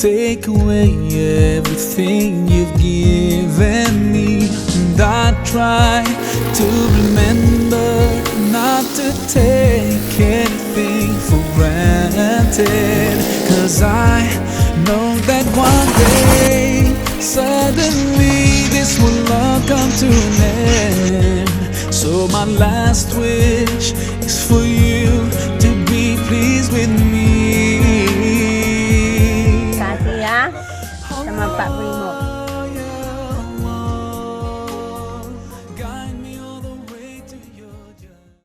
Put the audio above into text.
take away everything you've given me. And I try to remember not to take anything for granted, 'cause I know that one day suddenly this will all come to an end. So my last wish is for you to be pleased with me. Kasih ya sama Pak Pri.